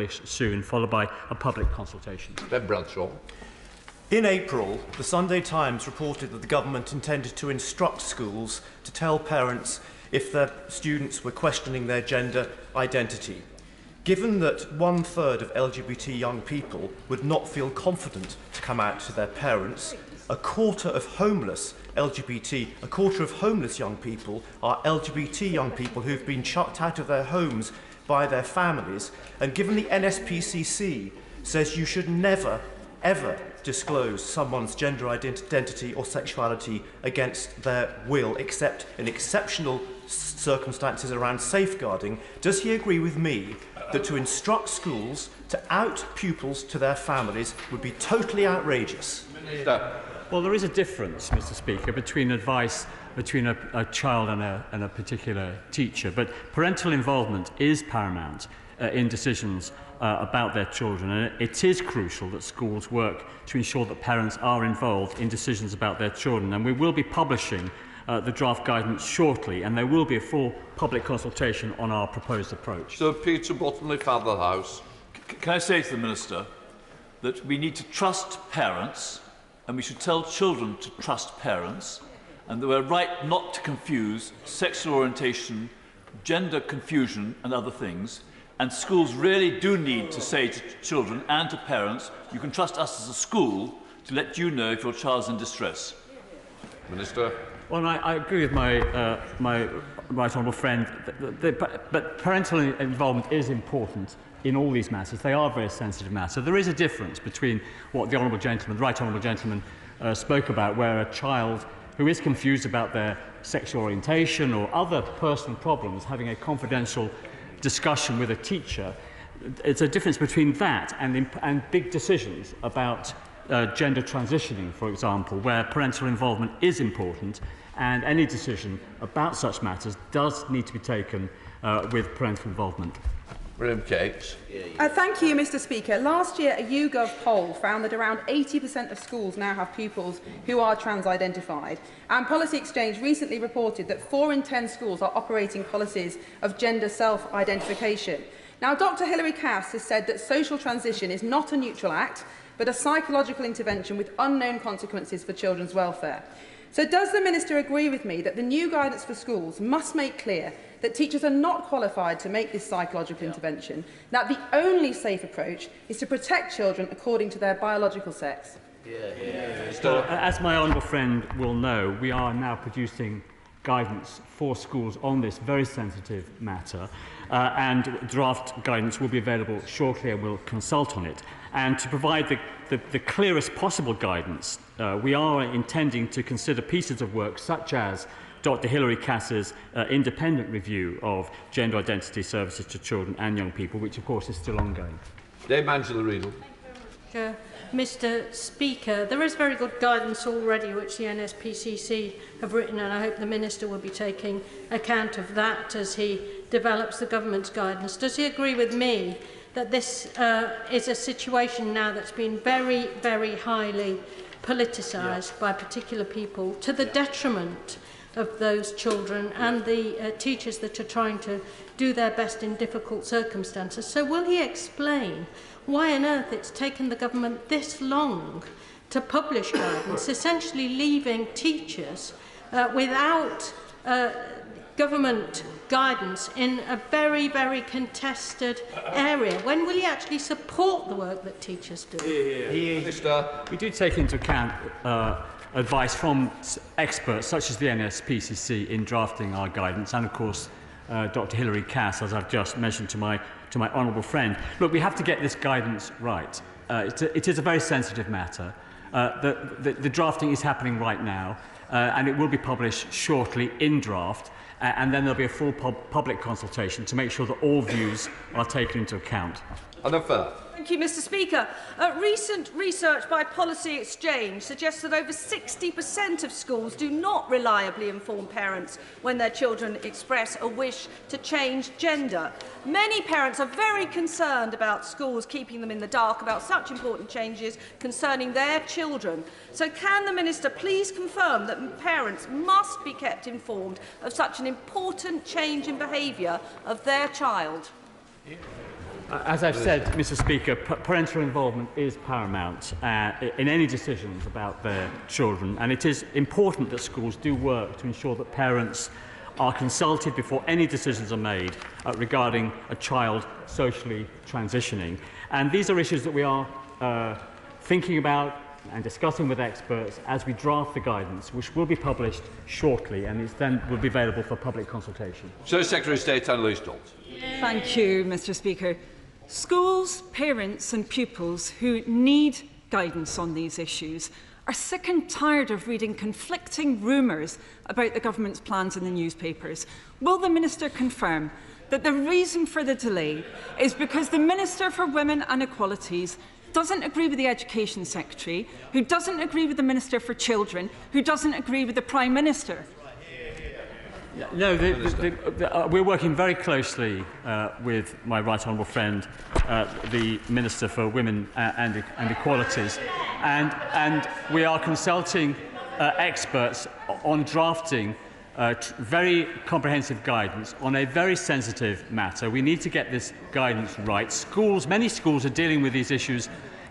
publish soon, followed by a public consultation. Ben Bradshaw. In April, the Sunday Times reported that the government intended to instruct schools to tell parents if their students were questioning their gender identity. Given that 1/3 of LGBT young people would not feel confident to come out to their parents, a quarter of homeless young people are LGBT young people who've been chucked out of their homes by their families, and given the NSPCC says you should never, ever disclose someone's gender identity or sexuality against their will, except in exceptional circumstances around safeguarding, does he agree with me that to instruct schools to out pupils to their families would be totally outrageous? Well, there is a difference, Mr. Speaker, between advice between a child and a particular teacher, but parental involvement is paramount in decisions about their children, and it is crucial that schools work to ensure that parents are involved in decisions about their children. And we will be publishing the draft guidance shortly, and there will be a full public consultation on our proposed approach. Sir Peter Bottomley, Fatherhouse. Can I say to the Minister that we need to trust parents, and we should tell children to trust parents, and that we're right not to confuse sexual orientation, gender confusion and other things. And schools really do need to say to children and to parents, you can trust us as a school to let you know if your child's in distress. Minister. Well, I agree with my right honourable friend, but parental involvement is important in all these matters. They are very sensitive matters. There is a difference between what the right honourable gentleman spoke about, where a child who is confused about their sexual orientation or other personal problems having a confidential discussion with a teacher. It's a difference between that and big decisions about gender transitioning, for example, where parental involvement is important, and any decision about such matters does need to be taken with parental involvement. William Cates. Thank you, Mr. Speaker. Last year, a YouGov poll found that around 80% of schools now have pupils who are trans-identified. And Policy Exchange recently reported that 4 in 10 schools are operating policies of gender self-identification. Now, Dr. Hilary Cass has said that social transition is not a neutral act, but a psychological intervention with unknown consequences for children's welfare. So does the Minister agree with me that the new guidance for schools must make clear that teachers are not qualified to make this psychological intervention, that the only safe approach is to protect children according to their biological sex? As my honourable friend will know, we are now producing guidance for schools on this very sensitive matter, and draft guidance will be available shortly, and we'll consult on it. And to provide the clearest possible guidance, we are intending to consider pieces of work such as Dr. Hilary Cass's independent review of gender identity services to children and young people, which of course is still ongoing. Dame Angela Riedel. Mr. Speaker, there is very good guidance already which the NSPCC have written, and I hope the Minister will be taking account of that as he develops the government's guidance. Does he agree with me that this is a situation now that's been very, very highly politicised by particular people to the detriment of those children and the teachers that are trying to do their best in difficult circumstances? So will he explain why on earth it's taken the government this long to publish guidance, essentially leaving teachers without government guidance in a very, very contested area? When will he actually support the work that teachers do? We do take into account advice from experts such as the NSPCC in drafting our guidance, and of course Dr. Hilary Cass, as I've just mentioned to my honourable friend. Look, we have to get this guidance right. It is a very sensitive matter. The drafting is happening right now, and it will be published shortly in draft, and then there'll be a full public consultation to make sure that all views are taken into account. Thank you, Mr. Speaker. Recent research by Policy Exchange suggests that over 60% of schools do not reliably inform parents when their children express a wish to change gender. Many parents are very concerned about schools keeping them in the dark about such important changes concerning their children. So can the Minister please confirm that parents must be kept informed of such an important change in behaviour of their child? As I've said, Mr. Speaker, parental involvement is paramount in any decisions about their children, and it is important that schools do work to ensure that parents are consulted before any decisions are made regarding a child socially transitioning. And these are issues that we are thinking about and discussing with experts as we draft the guidance, which will be published shortly and then will be available for public consultation. So, Secretary of State Annalise Dodds. Thank you, Mr. Speaker. Schools, parents and pupils who need guidance on these issues are sick and tired of reading conflicting rumours about the government's plans in the newspapers. Will the Minister confirm that the reason for the delay is because the Minister for Women and Equalities doesn't agree with the Education Secretary, who doesn't agree with the Minister for Children, who doesn't agree with the Prime Minister? No, we're working very closely with my right honourable friend, the Minister for Women and Equalities, and we are consulting experts on drafting very comprehensive guidance on a very sensitive matter. We need to get this guidance right. Many schools are dealing with these issues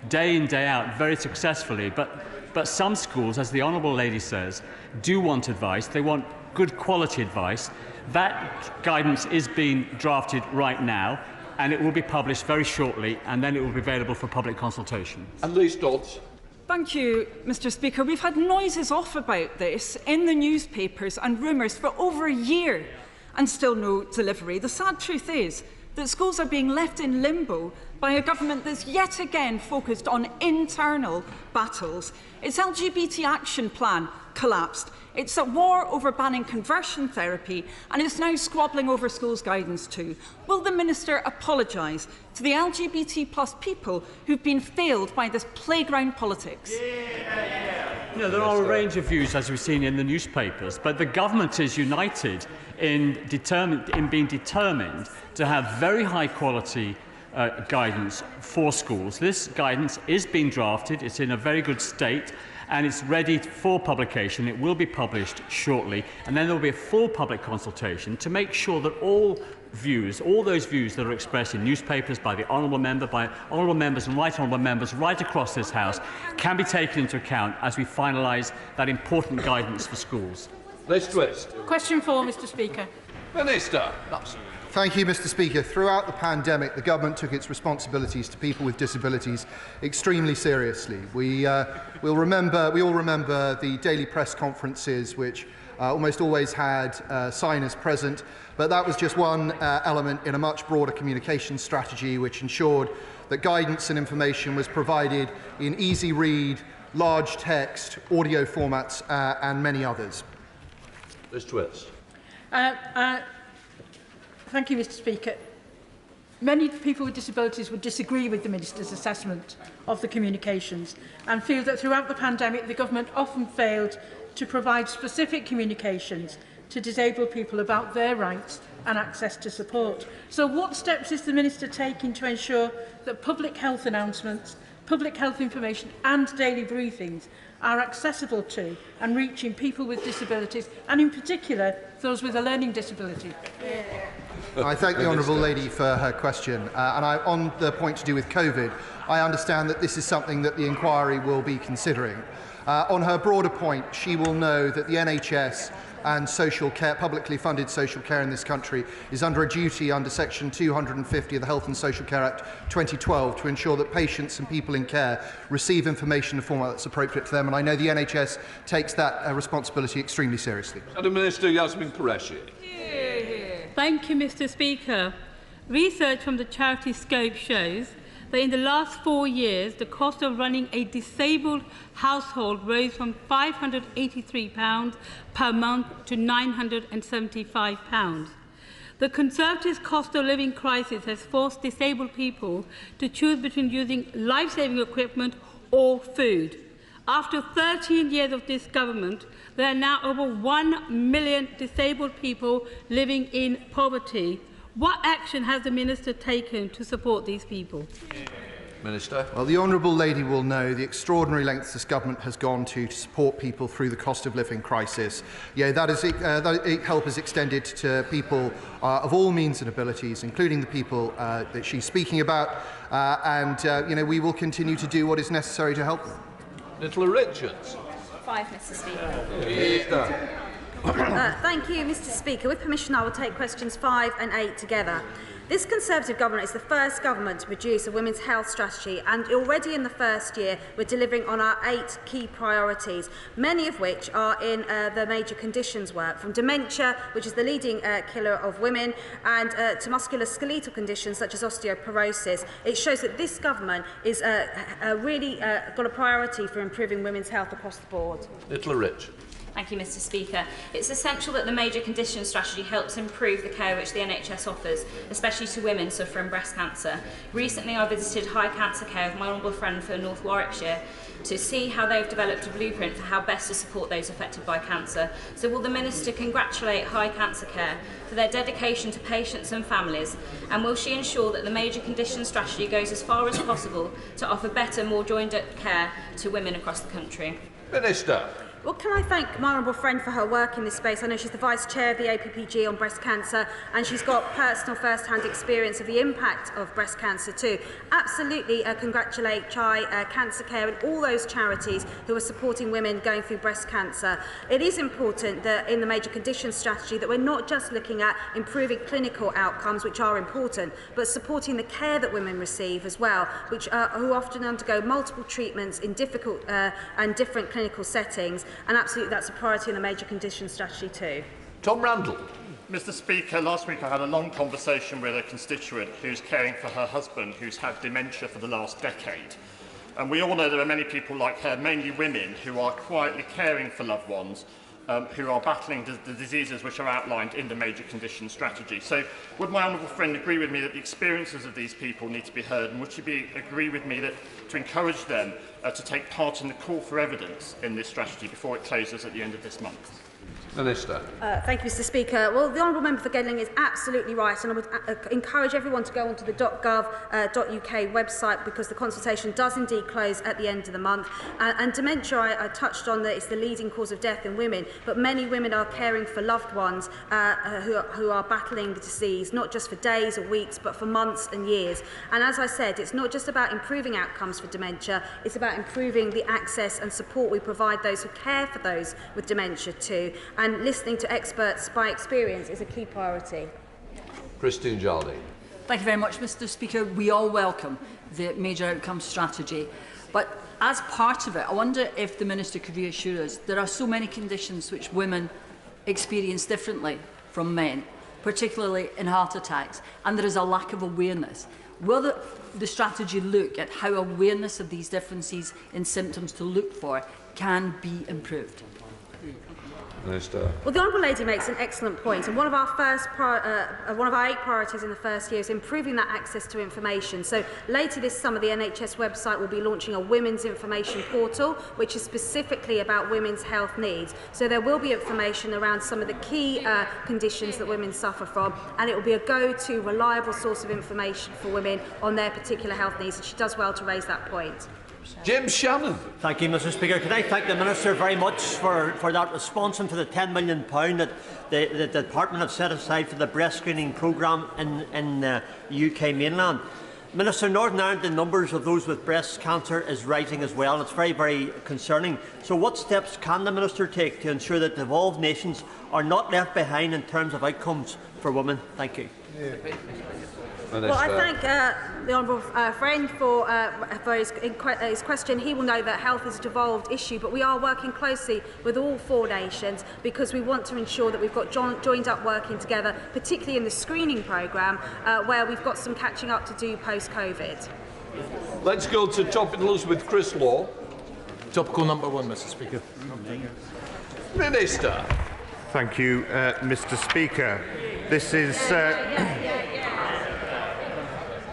day in, day out very successfully, but some schools, as the Honourable Lady says, do want advice. They want good quality advice. That guidance is being drafted right now, and it will be published very shortly, and then it will be available for public consultation. Annalise Dodds. Thank you, Mr. Speaker. We've had noises off about this in the newspapers and rumours for over a year, and still no delivery. The sad truth is that schools are being left in limbo by a government that's yet again focused on internal battles. Its LGBT action plan collapsed. It's at war over banning conversion therapy, and it's now squabbling over schools' guidance too. Will the Minister apologise to the LGBT+ people who've been failed by this playground politics? No, there are a range of views, as we've seen in the newspapers, but the government is united in being determined to have very high-quality guidance for schools. This guidance is being drafted. It's in a very good state, and it's ready for publication. It will be published shortly, and then there will be a full public consultation to make sure that all those views that are expressed in newspapers by the honourable member, by honourable members and right honourable members right across this House, can be taken into account as we finalise that important guidance for schools. Liz Twist. Question 4, Mr. Speaker. Minister. Thank you, Mr. Speaker. Throughout the pandemic, the government took its responsibilities to people with disabilities extremely seriously. We all remember the daily press conferences, which almost always had signers present, but that was just one element in a much broader communication strategy, which ensured that guidance and information was provided in easy read, large text, audio formats, and many others. Liz Twist. Thank you, Mr. Speaker. Many people with disabilities would disagree with the Minister's assessment of the communications and feel that throughout the pandemic the government often failed to provide specific communications to disabled people about their rights and access to support. So what steps is the Minister taking to ensure that public health announcements, public health information and daily briefings are accessible to and reaching people with disabilities, and in particular those with a learning disability? I thank the Honourable Lady for her question. On the point to do with COVID, I understand that this is something that the inquiry will be considering. On her broader point, she will know that the NHS and social care, publicly funded social care in this country, is under a duty under Section 250 of the Health and Social Care Act 2012 to ensure that patients and people in care receive information in a format that's appropriate to them, and I know the NHS takes that responsibility extremely seriously. Shadow Minister Yasmin Qureshi. Thank you, Mr. Speaker. Research from the charity Scope shows that in the last 4 years, the cost of running a disabled household rose from £583 per month to £975. The Conservatives' cost of living crisis has forced disabled people to choose between using life-saving equipment or food. After 13 years of this government, there are now over 1 million disabled people living in poverty. What action has the Minister taken to support these people? Minister. Well, the honourable lady will know the extraordinary lengths this government has gone to support people through the cost of living crisis. Yeah, that help is extended to people of all means and abilities, including the people that she's speaking about, and we will continue to do what is necessary to help them. Nicola Richards. 5, Mr. Speaker. Thank you, Mr. Speaker. With permission, I will take questions 5 and 8 together. This Conservative government is the first government to produce a women's health strategy, and already in the first year we're delivering on our 8 key priorities, many of which are in the major conditions work, from dementia, which is the leading killer of women, and to musculoskeletal conditions such as osteoporosis. It shows that this government is really got a priority for improving women's health across the board. Nicola Richards. Thank you, Mr. Speaker. It's essential that the major condition strategy helps improve the care which the NHS offers, especially to women suffering breast cancer. Recently, I visited High Cancer Care with my honourable friend for North Warwickshire to see how they've developed a blueprint for how best to support those affected by cancer. So will the Minister congratulate High Cancer Care for their dedication to patients and families, and will she ensure that the major condition strategy goes as far as possible to offer better, more joined-up care to women across the country? Minister. Well, can I thank my honourable friend for her work in this space? I know she's the Vice Chair of the APPG on breast cancer, and she's got personal first-hand experience of the impact of breast cancer too. Absolutely congratulate High Cancer Care and all those charities who are supporting women going through breast cancer. It is important that in the major conditions strategy that we're not just looking at improving clinical outcomes, which are important, but supporting the care that women receive as well, who often undergo multiple treatments in difficult and different clinical settings. And absolutely that's a priority in the major conditions strategy too. Tom Randall. Mr. Speaker, last week I had a long conversation with a constituent who's caring for her husband who's had dementia for the last decade. And we all know there are many people like her, mainly women, who are quietly caring for loved ones who are battling the diseases which are outlined in the major conditions strategy. So would my honourable friend agree with me that the experiences of these people need to be heard, and would she agree with me that to encourage them to take part in the call for evidence in this strategy before it closes at the end of this month? Minister. Thank you, Mr. Speaker. Well, the honourable member for Gedling is absolutely right, and I would encourage everyone to go onto the .gov.uk website, because the consultation does indeed close at the end of the month. And dementia, I touched on that it's the leading cause of death in women, but many women are caring for loved ones who are battling the disease, not just for days or weeks, but for months and years. And as I said, it's not just about improving outcomes for dementia, it's about improving the access and support we provide those who care for those with dementia too. And listening to experts by experience is a key priority. Christine Jardine. Thank you very much, Mr. Speaker. We all welcome the major outcomes strategy. But as part of it, I wonder if the Minister could reassure us there are so many conditions which women experience differently from men, particularly in heart attacks, and there is a lack of awareness. Will the strategy look at how awareness of these differences in symptoms to look for can be improved? Minister. Well, the honourable lady makes an excellent point, and one of our 8 priorities in the first year is improving that access to information. So later this summer, the NHS website will be launching a women's information portal, which is specifically about women's health needs. So there will be information around some of the key conditions that women suffer from, and it will be a go-to, reliable source of information for women on their particular health needs. And she does well to raise that point. Jim Shannon. Thank you, Mr. Speaker. Can I thank the Minister very much for that response and for the £10 million that the Department have set aside for the breast screening programme in the UK mainland. Minister, Northern Ireland, the numbers of those with breast cancer is rising as well, and it's very, very concerning. So what steps can the Minister take to ensure that devolved nations are not left behind in terms of outcomes for women? Thank you. Well, I thank the honourable friend for his question. He will know that health is a devolved issue, but we are working closely with all 4 nations because we want to ensure that we've got joined up working together, particularly in the screening programme, where we've got some catching up to do post-COVID. Let's go to Topical News with Chris Law. Topical number 1, Mr. Speaker. Minister. Thank you, Mr. Speaker. This is...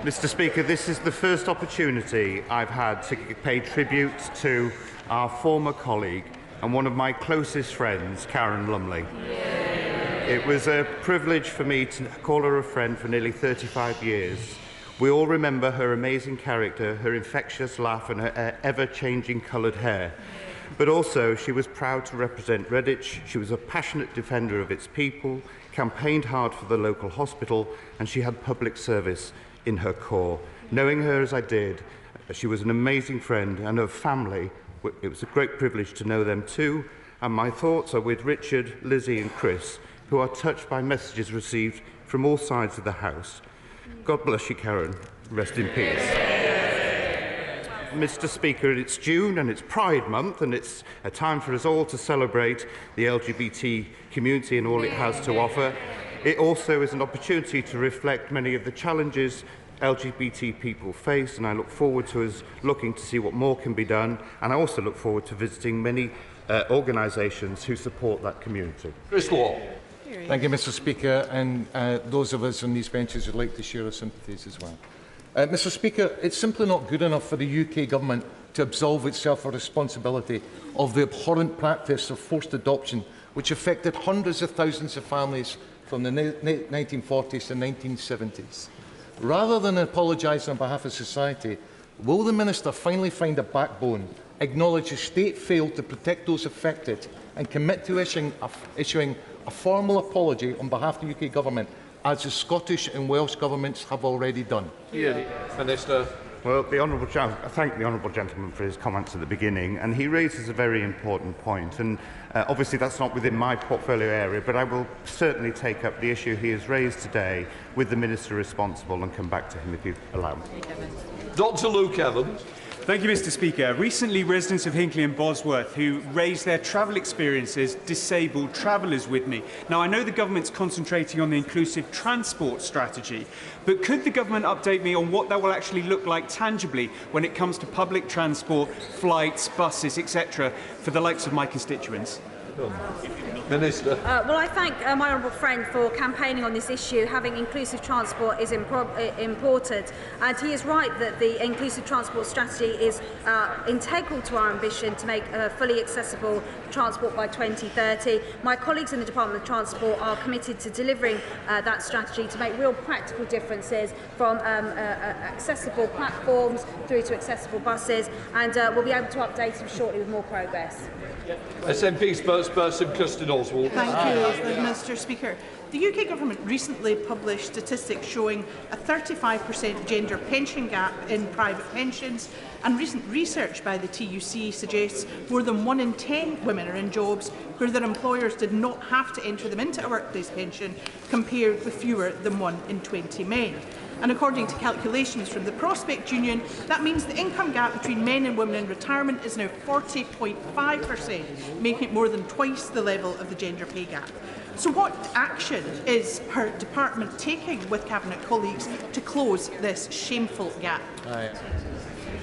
Mr. Speaker, this is the first opportunity I've had to pay tribute to our former colleague and one of my closest friends, Karen Lumley. It was a privilege for me to call her a friend for nearly 35 years. We all remember her amazing character, her infectious laugh and her ever-changing coloured hair. But also, she was proud to represent Redditch, she was a passionate defender of its people, campaigned hard for the local hospital, and she had public service in her core. Knowing her as I did, she was an amazing friend, and her family, it was a great privilege to know them too, and my thoughts are with Richard, Lizzie and Chris, who are touched by messages received from all sides of the House. God bless you, Karen. Rest in peace. Mr. Speaker, it's June and it's Pride Month, and it's a time for us all to celebrate the LGBT community and all it has to offer. It also is an opportunity to reflect many of the challenges LGBT people face, and I look forward to us looking to see what more can be done, and I also look forward to visiting many organisations who support that community. Chris Law. Thank you, Mr. Speaker, and those of us on these benches would like to share our sympathies as well. Mr. Speaker, it's simply not good enough for the UK Government to absolve itself of responsibility of the abhorrent practice of forced adoption, which affected hundreds of thousands of families from the 1940s to 1970s. Rather than apologise on behalf of society, will the Minister finally find a backbone, acknowledge the state failed to protect those affected, and commit to issuing a formal apology on behalf of the UK Government, as the Scottish and Welsh governments have already done? Minister. Well, I thank the honourable gentleman for his comments at the beginning, and he raises a very important point. And obviously that's not within my portfolio area, but I will certainly take up the issue he has raised today with the Minister responsible and come back to him if you allow me. Dr. Luke Evans. Thank you, Mr. Speaker. Recently, residents of Hinckley and Bosworth who raised their travel experiences disabled travellers with me. Now, I know the government's concentrating on the inclusive transport strategy, but could the government update me on what that will actually look like tangibly when it comes to public transport, flights, buses, etc., for the likes of my constituents? Minister. Well, I thank my honourable friend for campaigning on this issue. Having inclusive transport is important, and he is right that the inclusive transport strategy is integral to our ambition to make fully accessible transport by 2030. My colleagues in the Department of Transport are committed to delivering that strategy to make real practical differences, from accessible platforms through to accessible buses, and we'll be able to update him shortly with more progress. SNP spokesperson Kirsten Oswald. Thank you, Mr. Speaker. The UK Government recently published statistics showing a 35% gender pension gap in private pensions, and recent research by the TUC suggests more than 1 in 10 women are in jobs where their employers did not have to enter them into a workplace pension, compared with fewer than 1 in 20 men. And according to calculations from the Prospect Union, that means the income gap between men and women in retirement is now 40.5%, making it more than twice the level of the gender pay gap. So what action is her department taking with Cabinet colleagues to close this shameful gap?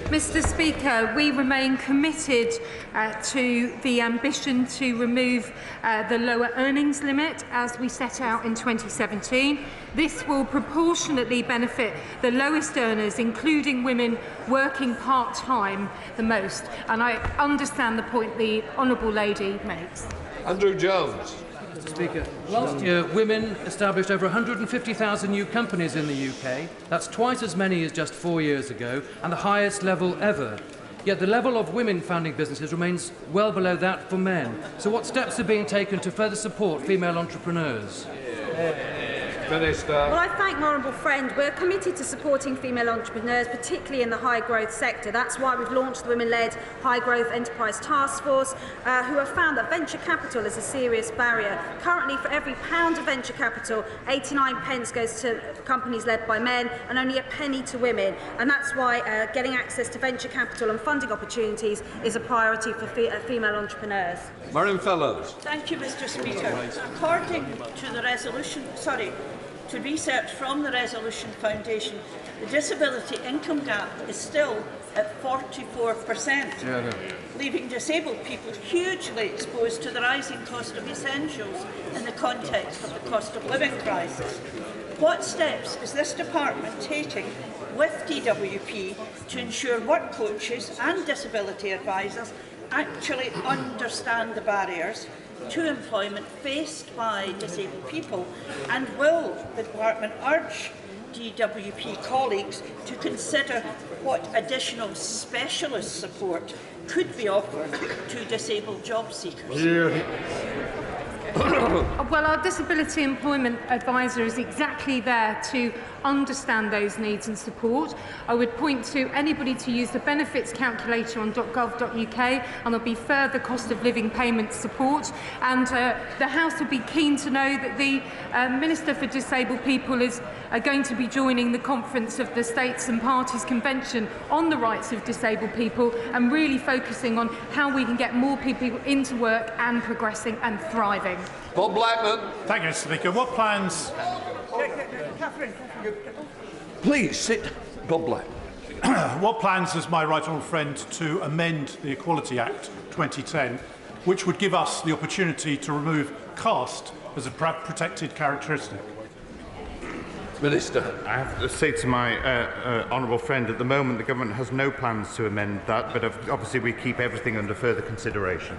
Mr. Speaker, we remain committed to the ambition to remove the lower earnings limit as we set out in 2017. This will proportionately benefit the lowest earners, including women working part-time the most. And I understand the point the honourable lady makes. Andrew Jones. Mr. Speaker, last year women established over 150,000 new companies in the UK. That's twice as many as just 4 years ago, and the highest level ever. Yet the level of women founding businesses remains well below that for men. So what steps are being taken to further support female entrepreneurs? Minister. Well, I thank my honourable friend. We're committed to supporting female entrepreneurs, particularly in the high-growth sector. That's why we've launched the Women-led High-Growth Enterprise Task Force, who have found that venture capital is a serious barrier. Currently, for every £1 of venture capital, 89 pence goes to companies led by men and only a penny to women. And that's why getting access to venture capital and funding opportunities is a priority for female entrepreneurs. Marion Fellows. Thank you, Mr. Speaker. According to the to research from the Resolution Foundation, the disability income gap is still at 44%, leaving disabled people hugely exposed to the rising cost of essentials in the context of the cost of living crisis. What steps is this department taking with DWP to ensure work coaches and disability advisors actually understand the barriers to employment faced by disabled people, and will the department urge DWP colleagues to consider what additional specialist support could be offered to disabled job seekers? Well, our Disability Employment Advisor is exactly there to understand those needs and support. I would point to anybody to use the benefits calculator on .gov.uk, and there'll be further cost of living payment support. And the House will be keen to know that the Minister for Disabled People is going to be joining the conference of the States and Parties Convention on the rights of disabled people, and really focusing on how we can get more people into work and progressing and thriving. Bob Blackman. Thank you, Mr. Speaker. What plans? Please sit. Bob Blackman. What plans has my right honourable friend to amend the Equality Act 2010, which would give us the opportunity to remove caste as a protected characteristic? Minister. I have to say to my honourable friend, at the moment the government has no plans to amend that, but obviously we keep everything under further consideration.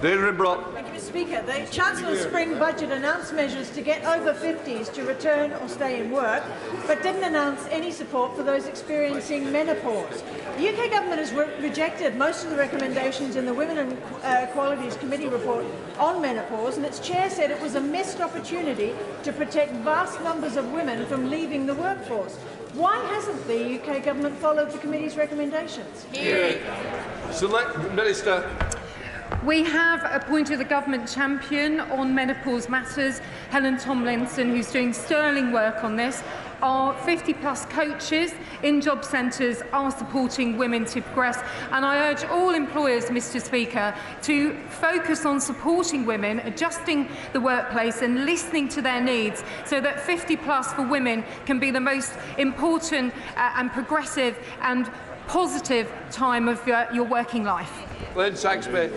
Deirdre Brock. Thank you, Mr. Speaker. The Chancellor's spring budget announced measures to get over 50s to return or stay in work, but didn't announce any support for those experiencing menopause. The UK government has rejected most of the recommendations in the Women and Equalities Committee report on menopause, and its chair said it was a missed opportunity to protect vast numbers of women from leaving the workforce. Why hasn't the UK government followed the committee's recommendations? Select Minister. We have appointed a government champion on menopause matters, Helen Tomlinson, who's doing sterling work on this. Our 50-plus coaches in job centres are supporting women to progress, and I urge all employers, Mr. Speaker, to focus on supporting women, adjusting the workplace and listening to their needs, so that 50-plus for women can be the most important and progressive and positive time of your working life. Glenn Saxby.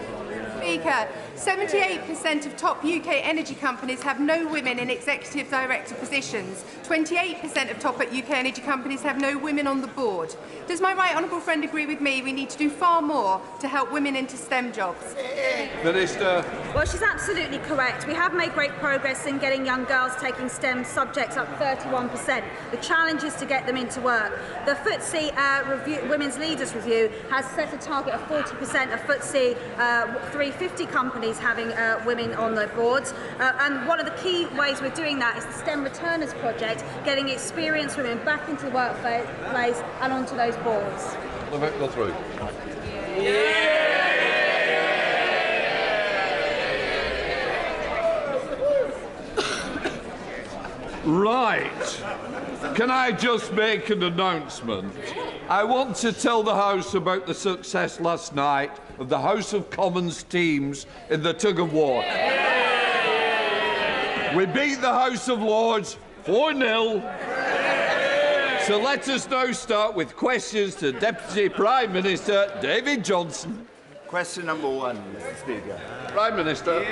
Speaker, 78% of top UK energy companies have no women in executive director positions. 28% of top UK energy companies have no women on the board. Does my right honourable friend agree with me we need to do far more to help women into STEM jobs? Minister. Well, she's absolutely correct. We have made great progress in getting young girls taking STEM subjects up 31%. The challenge is to get them into work. The FTSE Women's Leaders Review has set a target of 40% of FTSE 350 companies having women on their boards. And one of the key ways we're doing that is the STEM Returners Project, getting experienced women back into the workplace and onto those boards. The vote go through. Right. Can I just make an announcement? I want to tell the House about the success last night of the House of Commons teams in the tug of war. We beat the House of Lords 4-0. So let us now start with questions to Deputy Prime Minister David Johnson. Question number 1, Mr. Speaker. Prime Minister.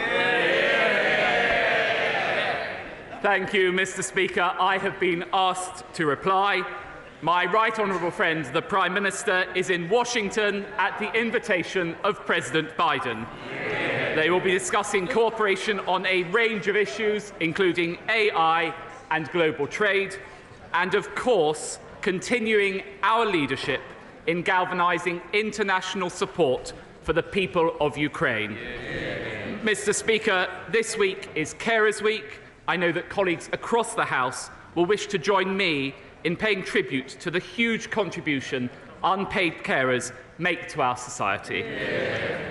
Thank you, Mr. Speaker. I have been asked to reply. My right honourable friend, the Prime Minister, is in Washington at the invitation of President Biden. They will be discussing cooperation on a range of issues, including AI and global trade, and, of course, continuing our leadership in galvanising international support for the people of Ukraine. Mr. Speaker, this week is Carers Week. I know that colleagues across the House will wish to join me in paying tribute to the huge contribution unpaid carers make to our society.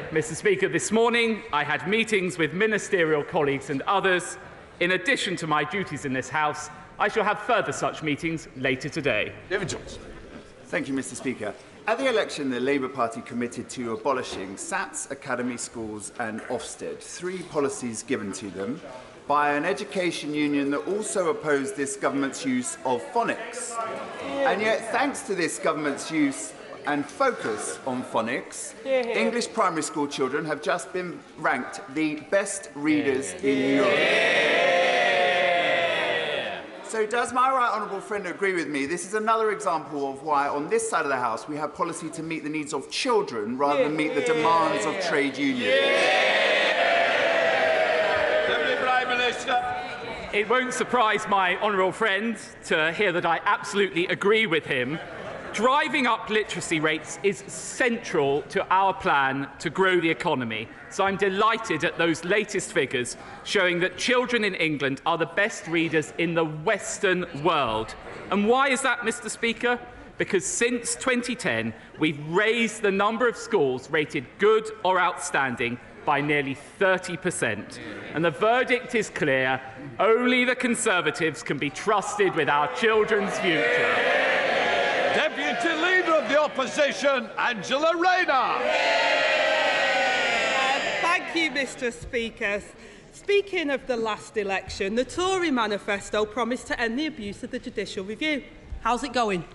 Mr. Speaker, this morning I had meetings with ministerial colleagues and others. In addition to my duties in this House, I shall have further such meetings later today. David Johnson. Thank you, Mr. Speaker. At the election, the Labour Party committed to abolishing SATs, academy schools and Ofsted, 3 policies given to them by an education union that also opposed this government's use of phonics. And yet, thanks to this government's use and focus on phonics, English primary school children have just been ranked the best readers in Europe. So does my right honourable friend agree with me? This is another example of why, on this side of the House, we have policy to meet the needs of children rather than meet the demands of trade unions. It won't surprise my honourable friend to hear that I absolutely agree with him. Driving up literacy rates is central to our plan to grow the economy. So I'm delighted at those latest figures showing that children in England are the best readers in the Western world. And why is that, Mr. Speaker? Because since 2010, we've raised the number of schools rated good or outstanding by nearly 30%. And the verdict is clear: only the Conservatives can be trusted with our children's future. Deputy Leader of the Opposition, Angela Rayner. Thank you, Mr. Speaker. Speaking of the last election, the Tory manifesto promised to end the abuse of the judicial review. How's it going?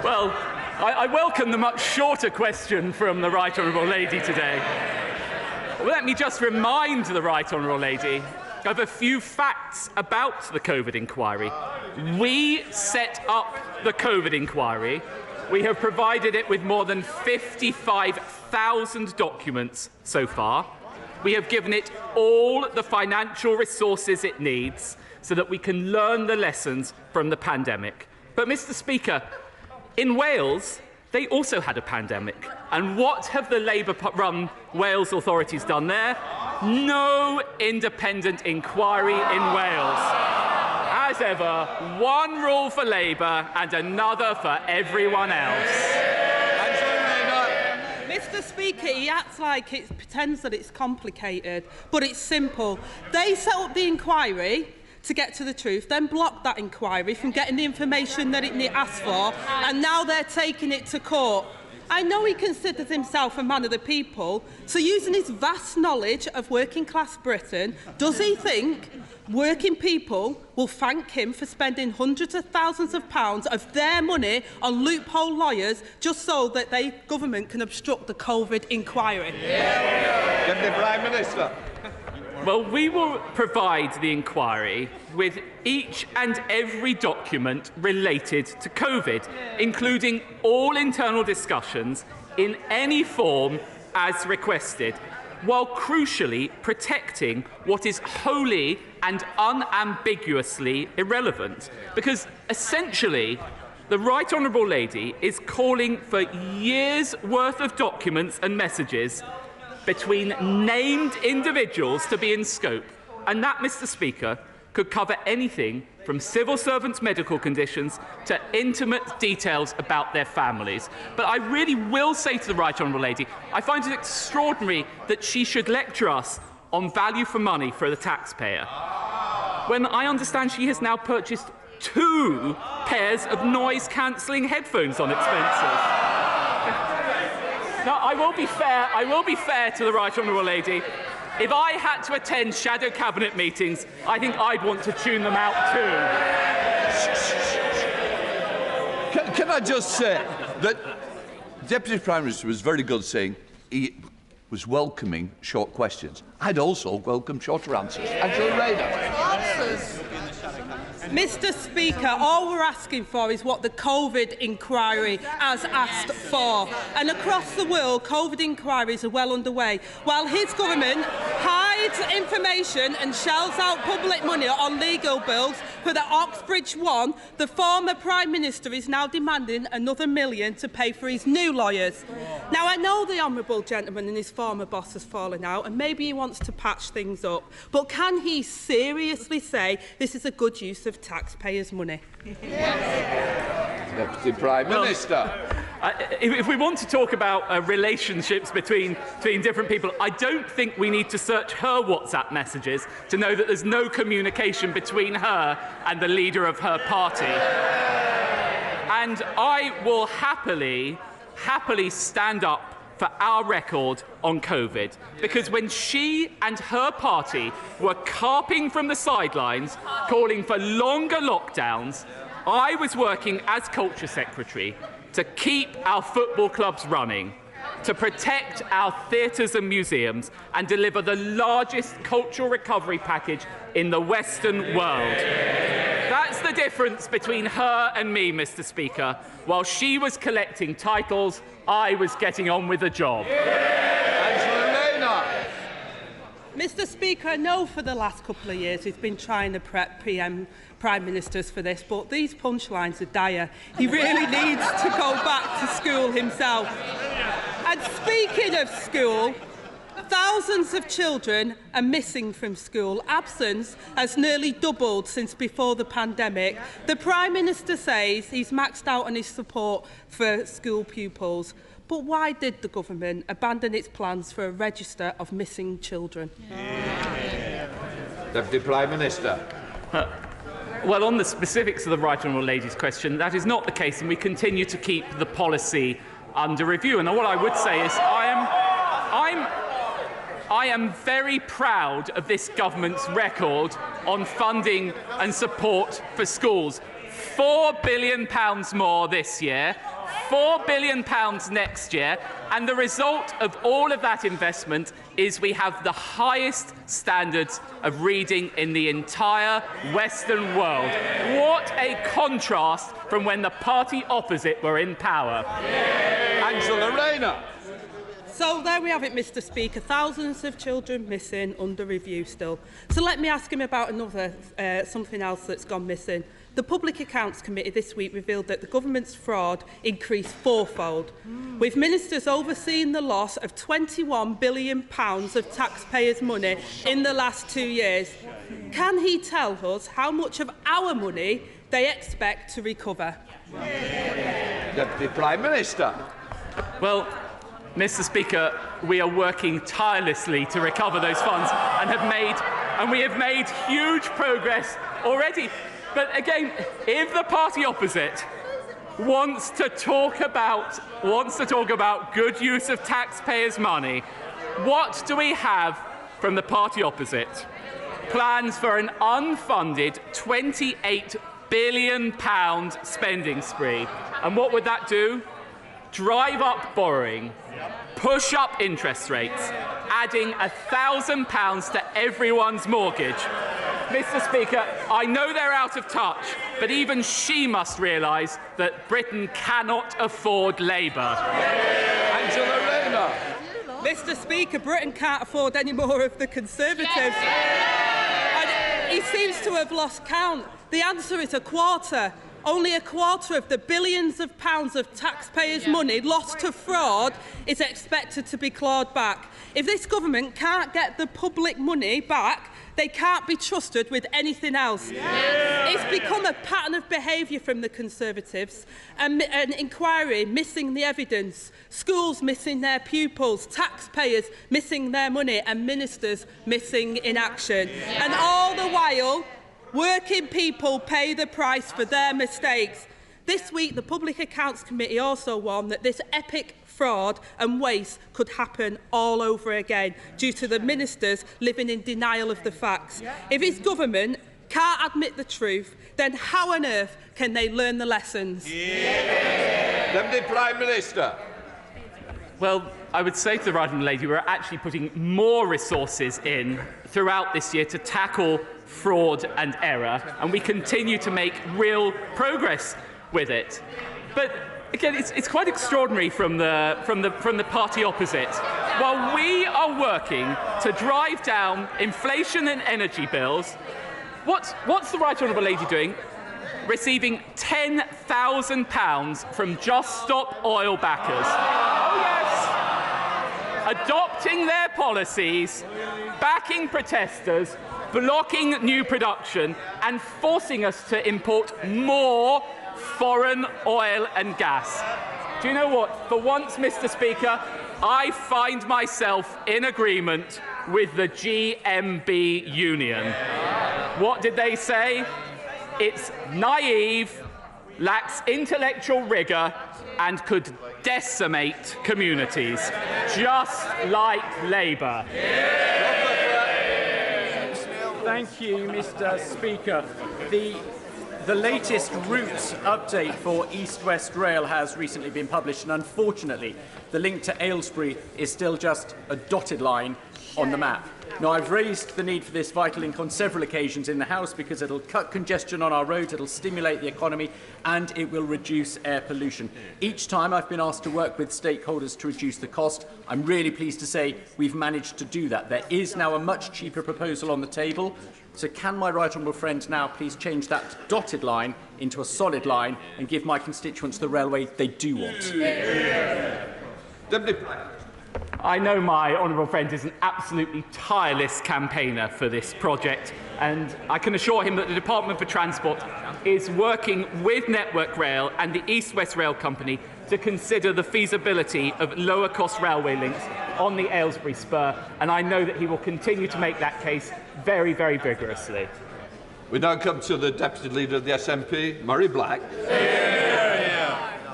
Well, I welcome the much shorter question from the Right Honourable Lady today. Let me just remind the Right Honourable Lady of a few facts about the COVID inquiry. We set up the COVID inquiry. We have provided it with more than 55,000 documents so far. We have given it all the financial resources it needs so that we can learn the lessons from the pandemic. But, Mr. Speaker, in Wales, they also had a pandemic. And what have the Labour-run Wales authorities done there? No independent inquiry in Wales. As ever, one rule for Labour and another for everyone else. Mr. Speaker, he acts like it pretends that it's complicated, but it's simple. They set up the inquiry to get to the truth, then blocked that inquiry from getting the information that it asked for, and now they're taking it to court. I know he considers himself a man of the people, so using his vast knowledge of working-class Britain, does he think working people will thank him for spending hundreds of thousands of pounds of their money on loophole lawyers just so that the government can obstruct the COVID inquiry? Deputy Prime Minister. Well, we will provide the inquiry with each and every document related to COVID, including all internal discussions in any form as requested, while crucially protecting what is wholly and unambiguously irrelevant. Because essentially, the Right Honourable Lady is calling for years' worth of documents and messages between named individuals to be in scope. And that, Mr. Speaker, could cover anything from civil servants' medical conditions to intimate details about their families. But I really will say to the Right Honourable Lady, I find it extraordinary that she should lecture us on value for money for the taxpayer, when I understand she has now purchased 2 pairs of noise-cancelling headphones on expenses. Now, I will be fair to the Right Honourable Lady. If I had to attend shadow cabinet meetings, I think I'd want to tune them out too. Can I just say that Deputy Prime Minister was very good saying he was welcoming short questions. I'd also welcome shorter answers. Angela Rayner. Mr. Speaker, all we're asking for is what the COVID inquiry has asked for. And across the world, COVID inquiries are well underway. While his government hides information and shells out public money on legal bills for the Oxbridge one, the former Prime Minister is now demanding another $1 million to pay for his new lawyers. Now, I know the honourable gentleman and his former boss has fallen out, and maybe he wants to patch things up. But can he seriously say this is a good use of taxpayers' money? Deputy Prime Minister. If we want to talk about relationships between different people, I don't think we need to search her WhatsApp messages to know that there's no communication between her and the leader of her party. And I will happily stand up for our record on COVID, because when she and her party were carping from the sidelines, calling for longer lockdowns, I was working as Culture Secretary to keep our football clubs running, to protect our theatres and museums, and deliver the largest cultural recovery package in the Western world. That's the difference between her and me, Mr. Speaker. While she was collecting titles, I was getting on with the job. Angela Rayner. Mr Speaker, I know for the last couple of years we've been trying to prep Prime Ministers for this, but these punchlines are dire. He really needs to go back to school himself. And speaking of school, thousands of children are missing from school. Absence has nearly doubled since before the pandemic. The Prime Minister says he's maxed out on his support for school pupils. But why did the government abandon its plans for a register of missing children? Deputy Prime Minister. Well, on the specifics of the Right Honourable Lady's question, that is not the case, and we continue to keep the policy under review. And what I would say is I am very proud of this government's record on funding and support for schools. £4 billion more this year, £4 billion next year, and the result of all of that investment is we have the highest standards of reading in the entire Western world. What a contrast from when the party opposite were in power. Angela Rayner. So there we have it, Mr Speaker. Thousands of children missing, under review still. So let me ask him about something else that's gone missing. The Public Accounts Committee this week revealed that the government's fraud increased fourfold, with ministers overseeing the loss of £21 billion of taxpayers' money in the last 2 years. Can he tell us how much of our money they expect to recover? Deputy Prime Minister. Well, Mr Speaker, we are working tirelessly to recover those funds and we have made huge progress already. But again, if the party opposite wants to talk about good use of taxpayers' money, what do we have from the party opposite? Plans for an unfunded £28 billion spending spree. And what would that do? Drive up borrowing, push up interest rates, adding £1,000 to everyone's mortgage. Mr Speaker, I know they're out of touch, but even she must realise that Britain cannot afford Labour. Angela Rayner. Mr Speaker, Britain can't afford any more of the Conservatives. And he seems to have lost count. The answer is a quarter. Only a quarter of the billions of pounds of taxpayers' money lost to fraud is expected to be clawed back. If this government can't get the public money back, they can't be trusted with anything else. It's become a pattern of behaviour from the Conservatives. An inquiry missing the evidence, schools missing their pupils, taxpayers missing their money, and ministers missing in action. And all the while, working people pay the price for their mistakes. This week, the Public Accounts Committee also warned that this epic fraud and waste could happen all over again due to the ministers living in denial of the facts. If his government can't admit the truth, then how on earth can they learn the lessons? Deputy Prime Minister. Well, I would say to the Right Honourable Lady, we're actually putting more resources in throughout this year to tackle fraud and error, and we continue to make real progress with it. But again, it's quite extraordinary from the party opposite. While we are working to drive down inflation and energy bills, what's the Right Honourable Lady doing? Receiving £10,000 from Just Stop oil backers. Oh yes! Adopting their policies, backing protesters, blocking new production and forcing us to import more foreign oil and gas. Do you know what? For once, Mr Speaker, I find myself in agreement with the GMB union. What did they say? It's naive, lacks intellectual rigour and could decimate communities, just like Labour. Thank you, Mr Speaker. The latest route update for East West Rail has recently been published, and unfortunately, the link to Aylesbury is still just a dotted line on the map. Now, I've raised the need for this vital link on several occasions in the House because it'll cut congestion on our roads, it'll stimulate the economy, and it will reduce air pollution. Each time I've been asked to work with stakeholders to reduce the cost. I'm really pleased to say we've managed to do that. There is now a much cheaper proposal on the table. So can my right honourable friend now please change that dotted line into a solid line and give my constituents the railway they do want? I know my honourable friend is an absolutely tireless campaigner for this project, and I can assure him that the Department for Transport is working with Network Rail and the East West Rail Company to consider the feasibility of lower-cost railway links on the Aylesbury Spur, and I know that he will continue to make that case very, very vigorously. We now come to the Deputy Leader of the SNP, Murray Black.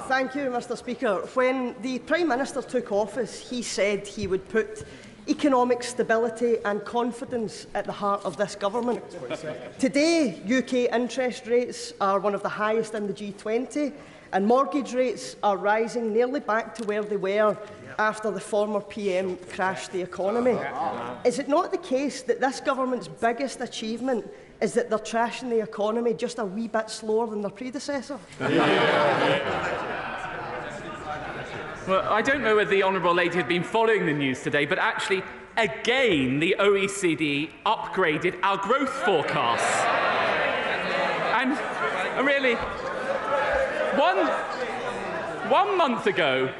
Thank you, Mr. Speaker. When the Prime Minister took office, he said he would put economic stability and confidence at the heart of this government. Today, UK interest rates are one of the highest in the G20, and mortgage rates are rising nearly back to where they were after the former PM crashed the economy. Is it not the case that this government's biggest achievement is that they're trashing the economy just a wee bit slower than their predecessor? Well, I don't know whether the Honourable Lady had been following the news today, but actually, again, the OECD upgraded our growth forecasts. And really, one month ago,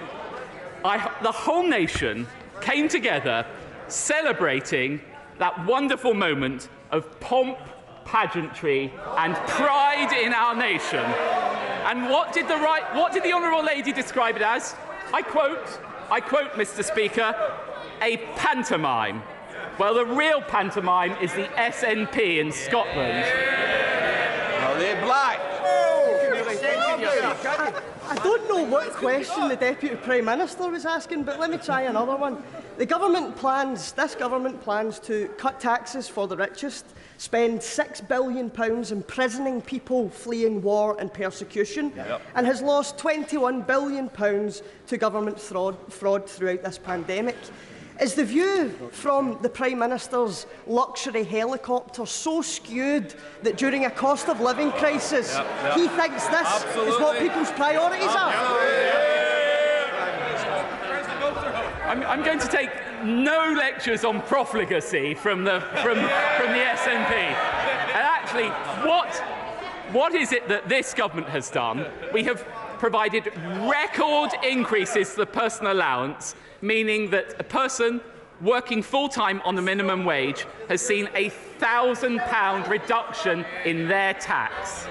the whole nation came together celebrating that wonderful moment of pomp, pageantry and pride in our nation. And what did the Honourable Lady describe it as? I quote, Mr. Speaker, a pantomime. Well, the real pantomime is the SNP in Scotland. Murray Black. I don't know what question the Deputy Prime Minister was asking, but let me try another one. This government plans to cut taxes for the richest, spend £6 billion imprisoning people fleeing war and persecution, and has lost £21 billion to government fraud throughout this pandemic. Is the view from the Prime Minister's luxury helicopter so skewed that during a cost of living crisis he thinks this is what people's priorities are? I'm going to take no lectures on profligacy from the SNP. And actually, what is it that this government has done? We have provided record increases to the personal allowance, meaning that a person working full-time on the minimum wage has seen a £1,000 reduction in their tax.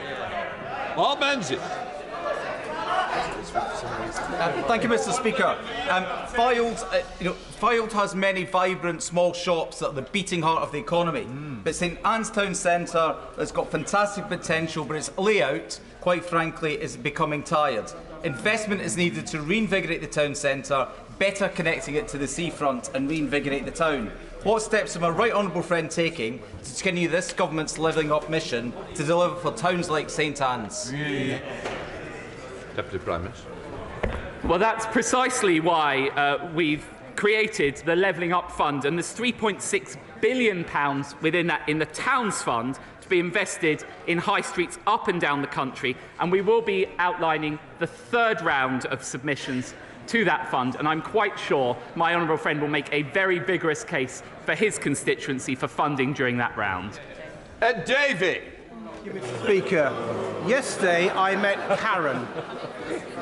Mark Menzies. Thank you, Mr. Speaker. Fylde has many vibrant small shops that are the beating heart of the economy. But St Anne's Town Centre has got fantastic potential, but its layout, quite frankly, is becoming tired. Investment is needed to reinvigorate the town centre, better connecting it to the seafront and reinvigorate the town. What steps are my right honourable friend taking to continue this government's Levelling Up mission to deliver for towns like St Anne's? Deputy Prime Minister. Well, that's precisely why we've created the Levelling Up Fund, and there's £3.6 billion within that in the Towns Fund to be invested in high streets up and down the country, and we will be outlining the third round of submissions to that fund, and I'm quite sure my honourable friend will make a very vigorous case for his constituency for funding during that round. Davey. Speaker, yesterday I met Karen.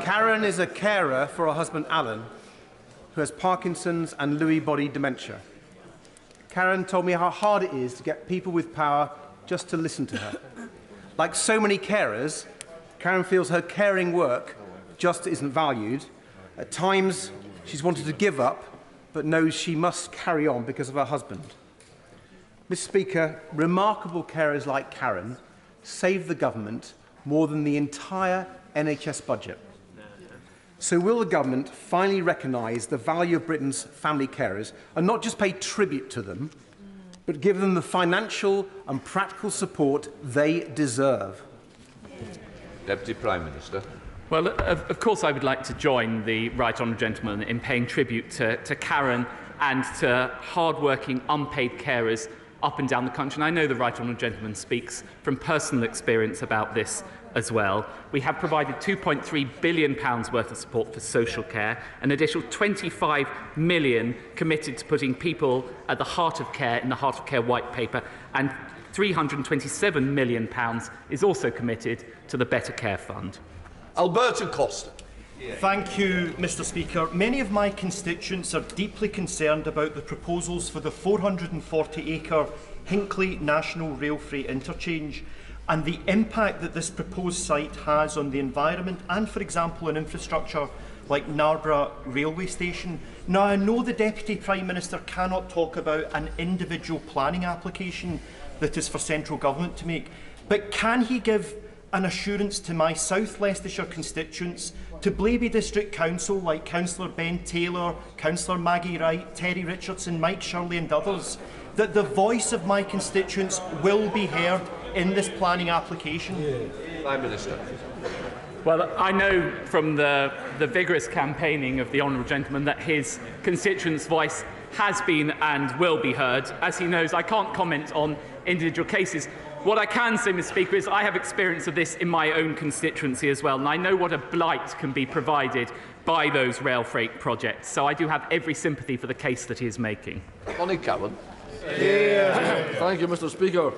Karen is a carer for her husband Alan, who has Parkinson's and Lewy body dementia. Karen told me how hard it is to get people with power just to listen to her. Like so many carers, Karen feels her caring work just isn't valued. At times, she's wanted to give up, but knows she must carry on because of her husband. Mr. Speaker, remarkable carers like Karen save the government more than the entire NHS budget. So will the government finally recognise the value of Britain's family carers and not just pay tribute to them, but give them the financial and practical support they deserve? Deputy Prime Minister. Well, of course I would like to join the right honourable gentleman in paying tribute to Karen and to hard-working, unpaid carers up and down the country. And I know the Right Honourable Gentleman speaks from personal experience about this as well. We have provided £2.3 billion worth of support for social care, an additional £25 million committed to putting people at the heart of care in the Heart of Care White Paper, and £327 million is also committed to the Better Care Fund. Alberto Costa. Thank you, Mr. Speaker. Many of my constituents are deeply concerned about the proposals for the 440-acre Hinckley National Rail Freight Interchange and the impact that this proposed site has on the environment and, for example, on infrastructure like Narborough Railway Station. Now, I know the Deputy Prime Minister cannot talk about an individual planning application that is for central government to make, but can he give an assurance to my South Leicestershire constituents, to Blaby District Council like Councillor Ben Taylor, Councillor Maggie Wright, Terry Richardson, Mike Shirley and others, that the voice of my constituents will be heard in this planning application? Prime Minister. Well, I know from the vigorous campaigning of the Honourable Gentleman that his constituents' voice has been and will be heard. As he knows, I can't comment on individual cases. What I can say, Mr. Speaker, is I have experience of this in my own constituency as well, and I know what a blight can be provided by those rail freight projects. So I do have every sympathy for the case that he is making. Connie Cowan. Thank you, Mr. Speaker.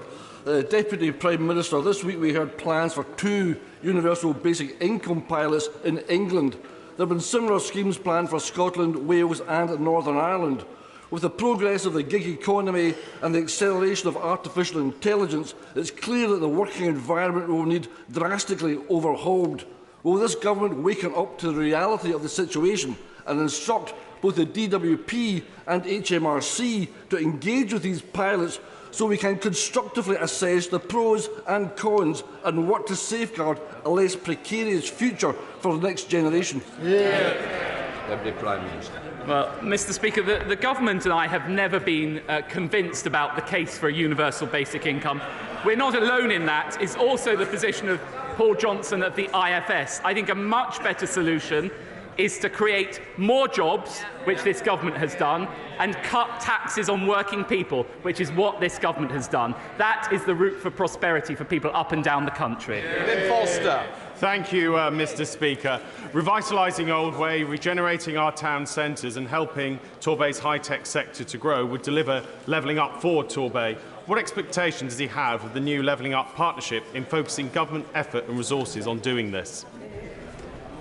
Deputy Prime Minister, this week we heard plans for 2 universal basic income pilots in England. There have been similar schemes planned for Scotland, Wales and Northern Ireland. With the progress of the gig economy and the acceleration of artificial intelligence, it's clear that the working environment will need drastically overhauled. Will this government waken up to the reality of the situation and instruct both the DWP and HMRC to engage with these pilots so we can constructively assess the pros and cons and work to safeguard a less precarious future for the next generation? Deputy Prime Minister. Well, Mr. Speaker, the government and I have never been convinced about the case for a universal basic income. We're not alone in that. It's also the position of Paul Johnson at the IFS. I think a much better solution is to create more jobs, which this government has done, and cut taxes on working people, which is what this government has done. That is the route for prosperity for people up and down the country. Lynn Foster. Thank you, Mr. Speaker. Revitalising Old Way, regenerating our town centres and helping Torbay's high-tech sector to grow would deliver levelling up for Torbay. What expectations does he have of the new Levelling Up partnership in focusing government effort and resources on doing this?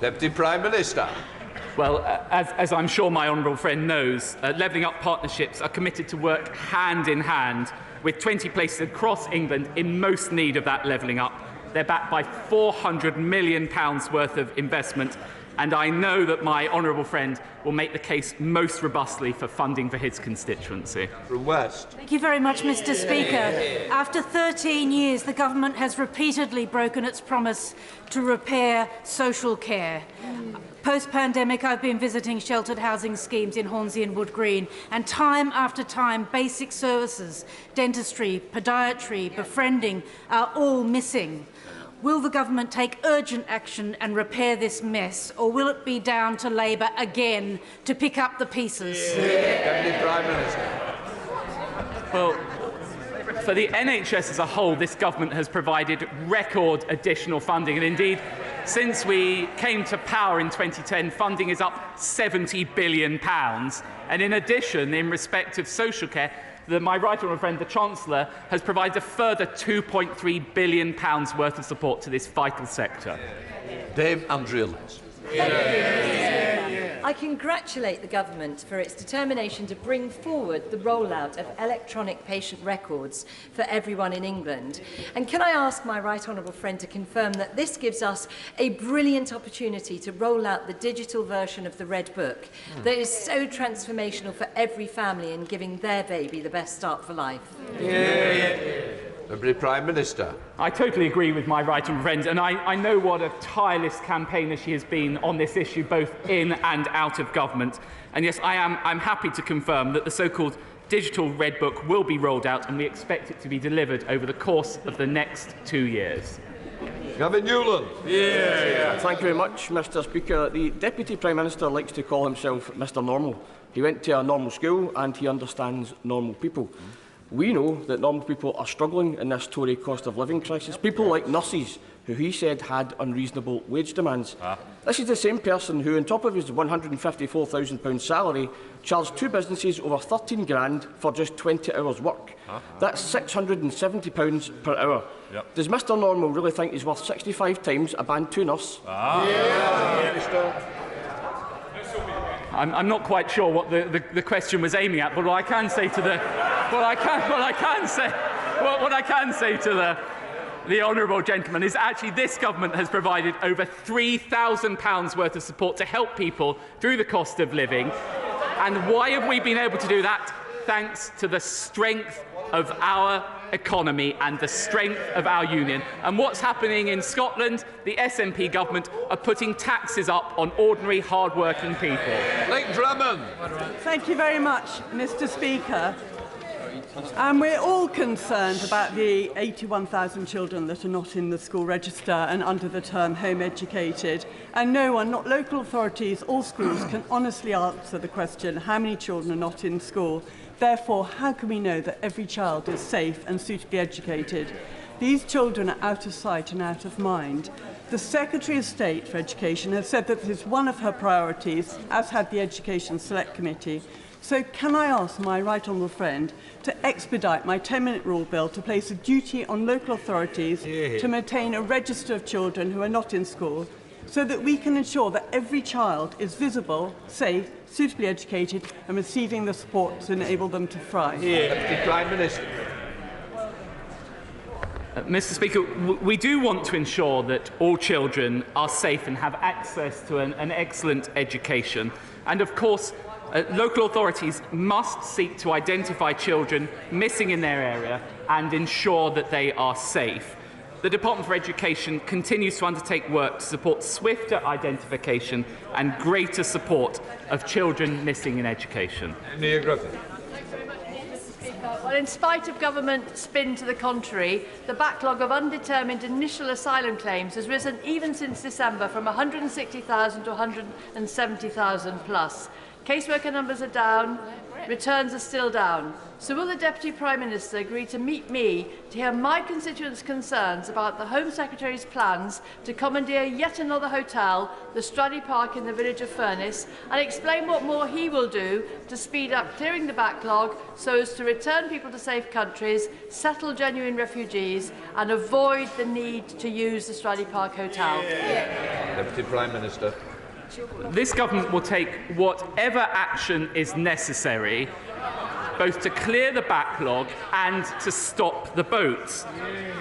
Deputy Prime Minister. Well, as I'm sure my honourable friend knows, Levelling Up partnerships are committed to work hand in hand with 20 places across England in most need of that levelling up. They're backed by £400 million worth of investment, and I know that my honourable friend will make the case most robustly for funding for his constituency. From West. Thank you very much, Mr. Speaker. After 13 years, the government has repeatedly broken its promise to repair social care. Post-pandemic, I've been visiting sheltered housing schemes in Hornsey and Wood Green, and time after time, basic services, dentistry, podiatry, befriending are all missing. Will the government take urgent action and repair this mess, or will it be down to Labour again to pick up the pieces? Deputy Prime Minister. Well, for the NHS as a whole, this government has provided record additional funding, and indeed, since we came to power in 2010, funding is up £70 billion. And in addition, in respect of social care, my right honourable friend, the Chancellor, has provided a further £2.3 billion worth of support to this vital sector. Dame Andrea Liz. I congratulate the government for its determination to bring forward the rollout of electronic patient records for everyone in England. And can I ask my right honourable friend to confirm that this gives us a brilliant opportunity to roll out the digital version of the Red Book that is so transformational for every family in giving their baby the best start for life? Deputy Prime Minister. I totally agree with my right honourable friend, and I know what a tireless campaigner she has been on this issue, both in and out of government. And yes, I'm happy to confirm that the so-called digital Red Book will be rolled out, and we expect it to be delivered over the course of the next 2 years. Gavin Newland. Thank you very much, Mr. Speaker. The Deputy Prime Minister likes to call himself Mr. Normal. He went to a normal school and he understands normal people. We know that normal people are struggling in this Tory cost of living crisis. People like nurses, who he said had unreasonable wage demands. This is the same person who, on top of his £154,000 salary, charged two businesses over 13 grand for just 20 hours work. That's £670 per hour. Does Mr. Normal really think he's worth 65 times a Band 2 nurse? I'm not quite sure what the question was aiming at, but what I can say to the honourable gentleman is actually this government has provided over £3,000 worth of support to help people through the cost of living. And why have we been able to do that? Thanks to the strength of our economy and the strength of our union. And what's happening in Scotland? The SNP government are putting taxes up on ordinary, hard-working people. Lake Drummond. Thank you very much, Mr. Speaker. We're all concerned about the 81,000 children that are not in the school register and under the term home educated. And no one, not local authorities or schools, can honestly answer the question, how many children are not in school? Therefore, how can we know that every child is safe and suitably educated? These children are out of sight and out of mind. The Secretary of State for Education has said that this is one of her priorities, as had the Education Select Committee. So can I ask my right honourable friend to expedite my 10-minute rule bill to place a duty on local authorities to maintain a register of children who are not in school, so that we can ensure that every child is visible, safe, suitably educated and receiving the support to enable them to thrive? Deputy Prime Minister. Mr. Speaker, we do want to ensure that all children are safe and have access to an excellent education. And of course, local authorities must seek to identify children missing in their area and ensure that they are safe. The Department for Education continues to undertake work to support swifter identification and greater support of children missing in education. Nia Griffin. Well, in spite of government spin to the contrary, the backlog of undetermined initial asylum claims has risen even since December from 160,000 to 170,000 plus. Caseworker numbers are down, returns are still down. So will the Deputy Prime Minister agree to meet me to hear my constituents' concerns about the Home Secretary's plans to commandeer yet another hotel, the Stradey Park in the village of Furness, and explain what more he will do to speed up clearing the backlog so as to return people to safe countries, settle genuine refugees and avoid the need to use the Stradey Park Hotel? Deputy Prime Minister. This government will take whatever action is necessary, both to clear the backlog and to stop the boats.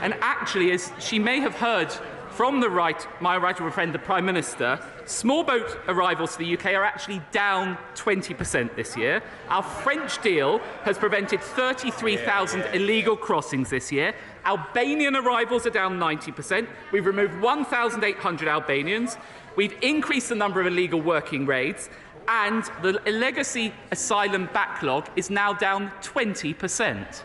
And actually, as she may have heard from my right honourable friend, the Prime Minister, small boat arrivals to the UK are actually down 20% this year. Our French deal has prevented 33,000 illegal crossings this year. Albanian arrivals are down 90%. We've removed 1,800 Albanians. We've increased the number of illegal working raids, and the legacy asylum backlog is now down 20%.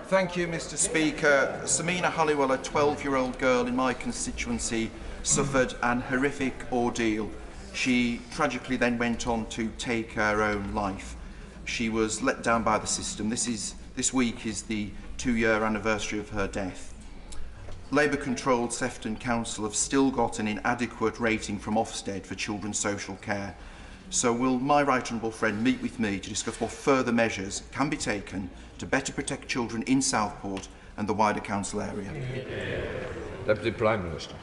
Thank you, Mr. Speaker. Samina Halliwell, a 12-year-old girl in my constituency, suffered an horrific ordeal. She tragically then went on to take her own life. She was let down by the system. This week is the 2-year anniversary of her death. Labour-controlled Sefton Council have still got an inadequate rating from Ofsted for children's social care. So will my right honourable friend meet with me to discuss what further measures can be taken to better protect children in Southport and the wider council area? Deputy Prime Minister.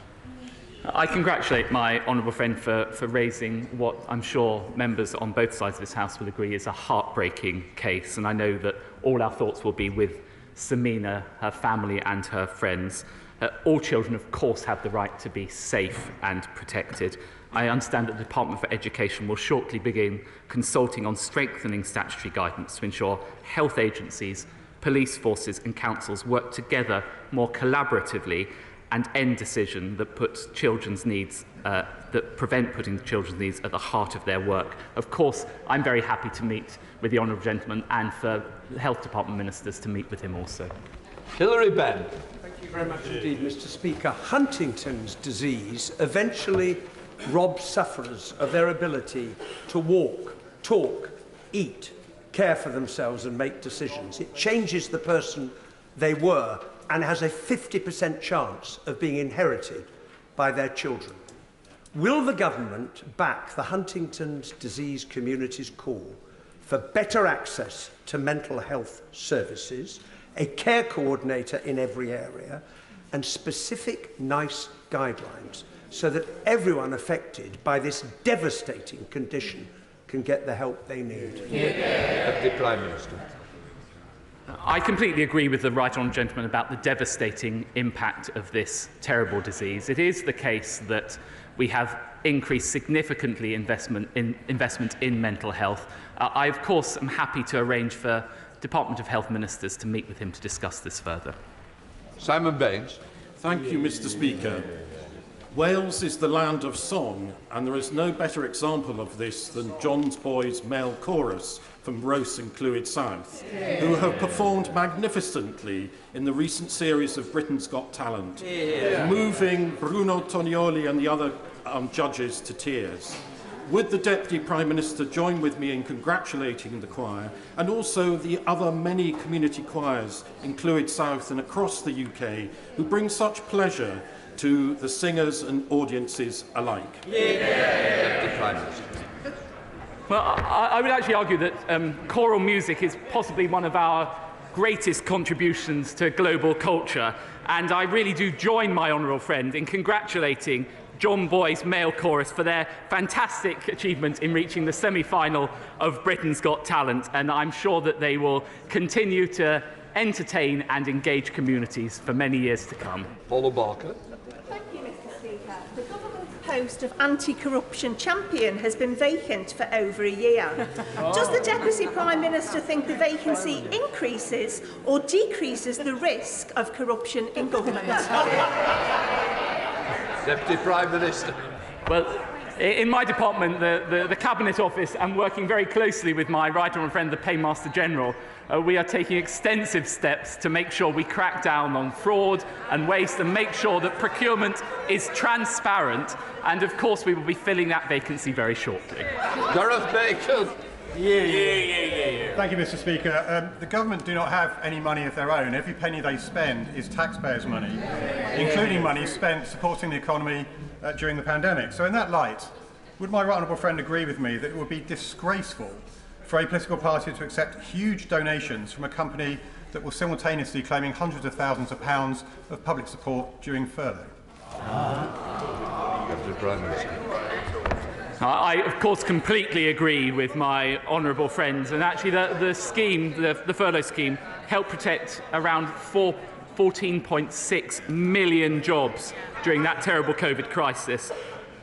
I congratulate my honourable friend for raising what I'm sure members on both sides of this House will agree is a heartbreaking case, and I know that all our thoughts will be with Samina, her family and her friends. All children, of course, have the right to be safe and protected. I understand that the Department for Education will shortly begin consulting on strengthening statutory guidance to ensure health agencies, police forces and councils work together more collaboratively and end decisions that put children's needs, that prevent putting children's needs at the heart of their work. Of course, I'm very happy to meet with the honourable gentleman and for the Health Department ministers to meet with him also. Hilary Benn. Thank you very much indeed, Mr. Speaker. Huntington's disease eventually robs sufferers of their ability to walk, talk, eat, care for themselves and make decisions. It changes the person they were and has a 50% chance of being inherited by their children. Will the government back the Huntington's disease community's call for better access to mental health services, a care coordinator in every area, and specific NICE guidelines so that everyone affected by this devastating condition can get the help they need? Deputy Prime Minister. I completely agree with the right honourable gentleman about the devastating impact of this terrible disease. It is the case that we have increased significantly investment in mental health. I, of course, am happy to arrange for Department of Health ministers to meet with him to discuss this further. Simon Baines. Thank you, Mr. Speaker. Wales is the land of song, and there is no better example of this than John's Boys Male Chorus from Rose and Clwyd South, who have performed magnificently in the recent series of Britain's Got Talent, moving Bruno Tonioli and the other judges to tears. Would the Deputy Prime Minister join with me in congratulating the choir and also the other many community choirs in Clwyd South and across the UK who bring such pleasure to the singers and audiences alike? Deputy Prime Minister. Well, I would actually argue that choral music is possibly one of our greatest contributions to global culture, and I really do join my honourable friend in congratulating John Boys Male Chorus for their fantastic achievement in reaching the semi-final of Britain's Got Talent, and I'm sure that they will continue to entertain and engage communities for many years to come. Paula Barker. Thank you, Mr. Speaker. The government's post of anti-corruption champion has been vacant for over a year. Does the Deputy Prime Minister think the vacancy increases or decreases the risk of corruption in government? Deputy Prime Minister. Well, in my department, the Cabinet Office, and working very closely with my right honourable friend, the Paymaster General, we are taking extensive steps to make sure we crack down on fraud and waste and make sure that procurement is transparent. And of course, we will be filling that vacancy very shortly. Gareth Bacon. Thank you, Mr. Speaker. The government do not have any money of their own. Every penny they spend is taxpayers' money, including money spent supporting the economy during the pandemic. So in that light, would my right honourable friend agree with me that it would be disgraceful for a political party to accept huge donations from a company that was simultaneously claiming hundreds of thousands of pounds of public support during furlough? Deputy Prime Minister. I, of course, completely agree with my honourable friends, and actually the scheme, the furlough scheme, helped protect around 14.6 million jobs during that terrible COVID crisis.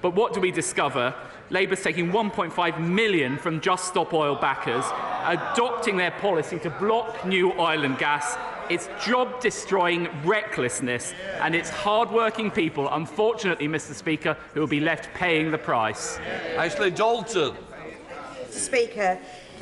But what do we discover? Labour's taking 1.5 million from Just Stop Oil backers, adopting their policy to block new oil and gas. It's job-destroying recklessness, and it's hard-working people, unfortunately, Mr. Speaker, who will be left paying the price. Ashley Dalton. Mr. Speaker,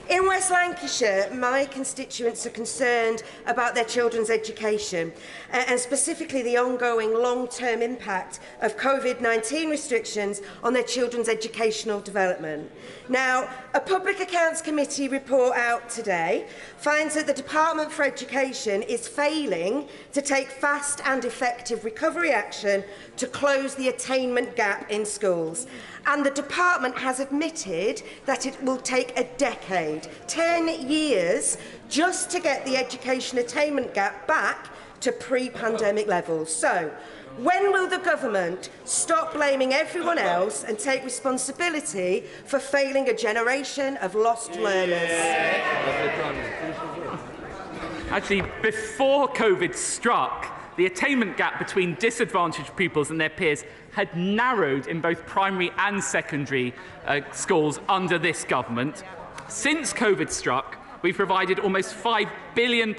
in West Lancashire, my constituents are concerned about their children's education and specifically the ongoing long-term impact of COVID-19 restrictions on their children's educational development. Now, a Public Accounts Committee report out today finds that the Department for Education is failing to take fast and effective recovery action to close the attainment gap in schools. And the department has admitted that it will take a decade, 10 years, just to get the education attainment gap back to pre-pandemic levels. So, when will the government stop blaming everyone else and take responsibility for failing a generation of lost learners? Actually, before COVID struck, the attainment gap between disadvantaged pupils and their peers had narrowed in both primary and secondary schools under this government. Since COVID struck, we've provided almost £5 billion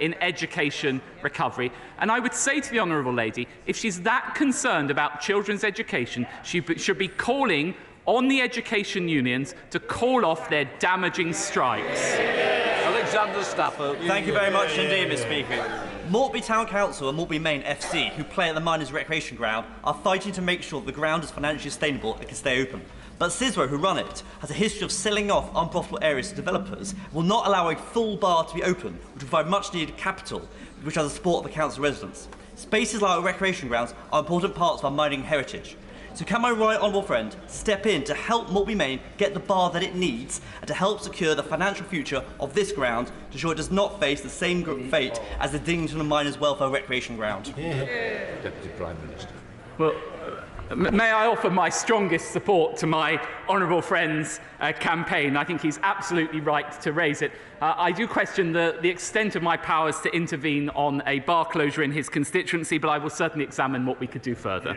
in education recovery. And I would say to the honourable lady, if she's that concerned about children's education, she should be calling on the education unions to call off their damaging strikes. Alexander Stafford. Thank you very much indeed, Mr. Speaker. Maltby Town Council and Maltby Main FC, who play at the miners' recreation ground, are fighting to make sure that the ground is financially sustainable and can stay open. But CISRO, who run it, has a history of selling off unprofitable areas to developers, will not allow a full bar to be open, which will provide much-needed capital, which has the support of the council residents. Spaces like our recreation grounds are important parts of our mining heritage. So can my right honourable friend step in to help Maltby Main get the bar that it needs and to help secure the financial future of this ground to ensure it does not face the same fate as the Dingleton and Miners' Welfare Recreation Ground? Deputy Prime Minister. Well, may I offer my strongest support to my honourable friend's campaign. I think he's absolutely right to raise it. I do question the extent of my powers to intervene on a bar closure in his constituency, but I will certainly examine what we could do further.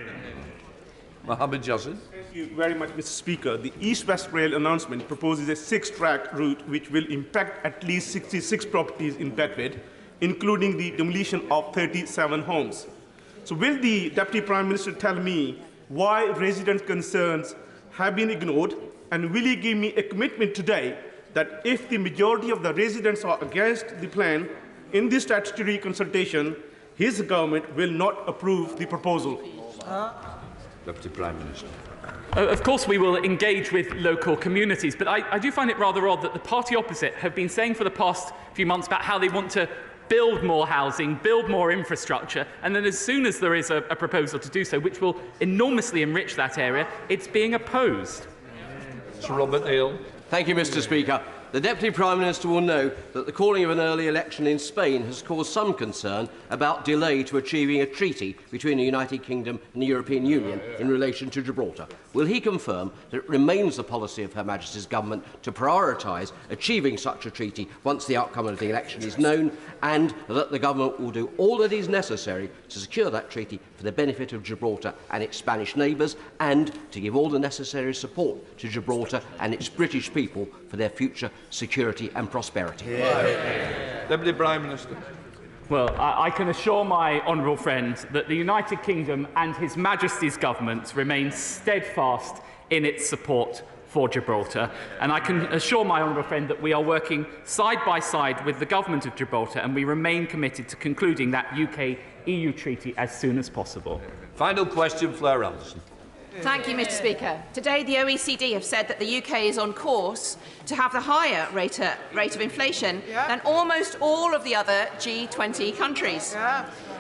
Mohammed Jassin. Thank you very much, Mr. Speaker. The East-West Rail announcement proposes a 6-track route which will impact at least 66 properties in Bedford, including the demolition of 37 homes. So will the Deputy Prime Minister tell me why residents' concerns have been ignored, and will he give me a commitment today that if the majority of the residents are against the plan in this statutory consultation, his government will not approve the proposal? Deputy Prime Minister. Of course we will engage with local communities, but I do find it rather odd that the party opposite have been saying for the past few months about how they want to build more housing, build more infrastructure, and then as soon as there is a proposal to do so, which will enormously enrich that area, it's being opposed. Sir Robert Neal. Thank you, Mr. Speaker. The Deputy Prime Minister will know that the calling of an early election in Spain has caused some concern about delay to achieving a treaty between the United Kingdom and the European Union in relation to Gibraltar. Will he confirm that it remains the policy of Her Majesty's Government to prioritise achieving such a treaty once the outcome of the election is known, and that the Government will do all that is necessary to secure that treaty for the benefit of Gibraltar and its Spanish neighbours, and to give all the necessary support to Gibraltar and its British people for their future security and prosperity? Deputy Prime Minister. Well, I can assure my honourable friend that the United Kingdom and His Majesty's Government remain steadfast in its support for Gibraltar, and I can assure my honourable friend that we are working side by side with the Government of Gibraltar, and we remain committed to concluding that UK-EU treaty as soon as possible. Final question, Fleur Anderson. Thank you, Mr. Speaker. Today, the OECD have said that the UK is on course to have the higher rate of inflation than almost all of the other G20 countries.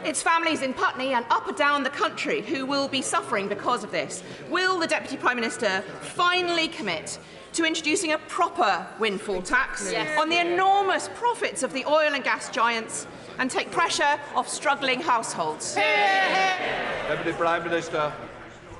It's families in Putney and up and down the country who will be suffering because of this. Will the Deputy Prime Minister finally commit to introducing a proper windfall tax on the enormous profits of the oil and gas giants and take pressure off struggling households? Deputy Prime Minister.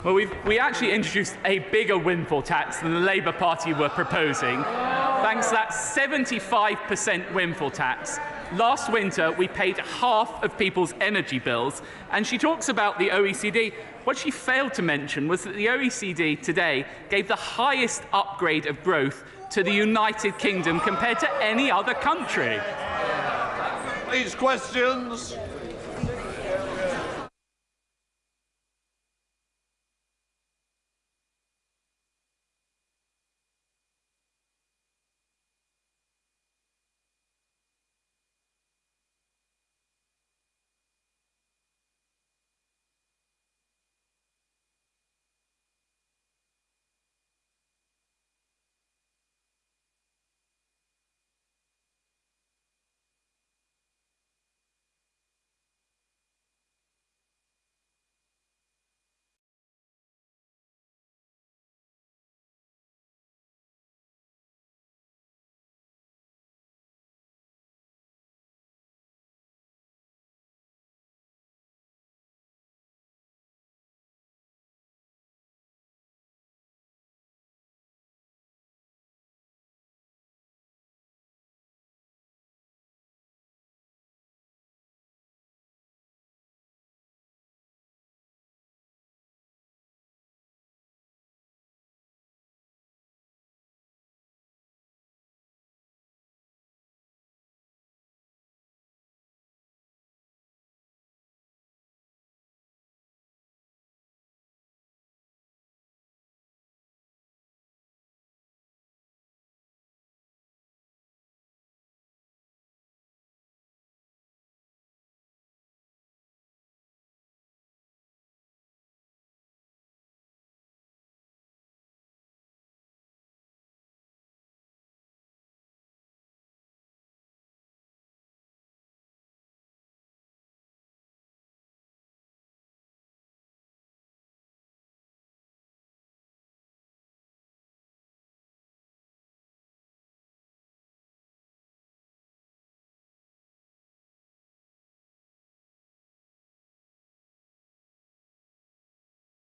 Well, we actually introduced a bigger windfall tax than the Labour Party were proposing, thanks to that 75% windfall tax. Last winter, we paid half of people's energy bills, and she talks about the OECD. What she failed to mention was that the OECD today gave the highest upgrade of growth to the United Kingdom compared to any other country. These questions.